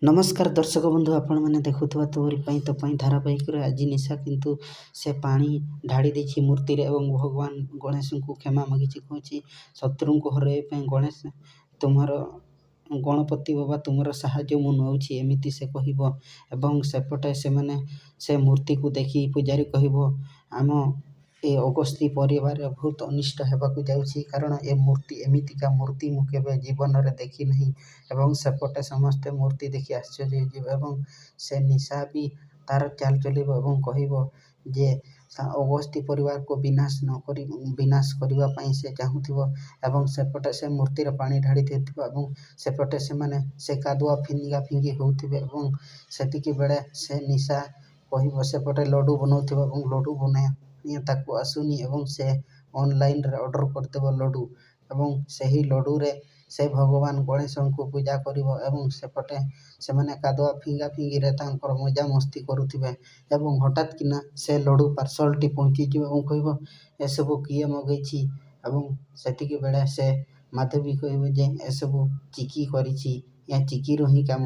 ନମସ୍କାର ଦର୍ଶକ ବନ୍ଧୁ, ଆପଣମାନେ ଦେଖୁଥିବା ତୋରି ପାଇଁ ତୋ ପାଇଁ ଧାରାବାହିକରେ ଆଜି ନିଶା କିନ୍ତୁ ସେ ପାଣି ଢାଳି ଦେଇଛି ମୂର୍ତ୍ତିରେ ଏବଂ ଭଗବାନ ଗଣେଶଙ୍କୁ କ୍ଷମା ମାଗିଛି। କହୁଛି ଶତ୍ରୁଙ୍କୁ ହରାଇବା ପାଇଁ ଗଣେଶ ତୁମର ଗଣପତି ବାବା ତୁମର ସାହାଯ୍ୟ ମୁଁ ନେଉଛି, ଏମିତି ସେ କହିବ। ଏବଂ ସେପଟେ ସେମାନେ ସେ ମୂର୍ତ୍ତିକୁ ଦେଖି ପୂଜାରୀ କହିବ, ଆମ ଏ ଅଗସ୍ତି ପରିବାରରେ ବହୁତ ଅନିଷ୍ଟ ହେବାକୁ ଯାଉଛି, କାରଣ ଏ ମୂର୍ତ୍ତି ଏମିତିକା ମୂର୍ତ୍ତି ମୁଁ କେବେ ଜୀବନରେ ଦେଖି ନାହିଁ। ଏବଂ ସେପଟେ ସମସ୍ତେ ମୂର୍ତ୍ତି ଦେଖି ଆଶ୍ଚର୍ଯ୍ୟ ହେଇଯିବେ ଏବଂ ସେ ନିଶା ବି ତାର ଚାଲ ଚଲିବ ଏବଂ କହିବ ଯେ ଅଗସ୍ତି ପରିବାରକୁ ବିନାଶ କରିବା ପାଇଁ ସେ ଚାହୁଁଥିବ। ଏବଂ ସେପଟେ ସେ ମୂର୍ତ୍ତିରେ ପାଣି ଢାଳି ଦେଉଥିବ ଏବଂ ସେପଟେ ସେମାନେ ସେ କାଦୁଆ ଫିଙ୍ଗି ହେଉଥିବେ ଏବଂ ସେତିକି ବେଳେ ସେ ନିଶା କହିବ ସେପଟେ ଲଡ଼ୁ ବନାଉଥିବ ଏବଂ ଲଡ଼ୁ ବନେଇବା ତାକୁ ଆସୁନି ଏବଂ ସେ ଅନଲାଇନରେ ଅର୍ଡ଼ର କରିଦେବ ଲଡ଼ୁ ଏବଂ ସେହି ଲଡ଼ୁରେ ସେ ଭଗବାନ ଗଣେଶଙ୍କୁ ପୂଜା କରିବ ଏବଂ ସେପଟେ ସେମାନେ କାଦୁଆ ଫିଙ୍ଗାରେ ତାଙ୍କର ମଜାମସ୍ତି କରୁଥିବେ ଏବଂ ହଠାତ୍ କିନା ସେ ଲଡ଼ୁ ପାର୍ସଲଟି ପହଞ୍ଚିଯିବ ଏବଂ କହିବ ଏସବୁ କିଏ ମଗେଇଛି। ଏବଂ ସେତିକି ବେଳେ ସେ ମାଧବୀ କହିବ ଯେ ଏସବୁ ଚିକି କରିଛି, ଏହା ଚିକିର ହିଁ କାମ।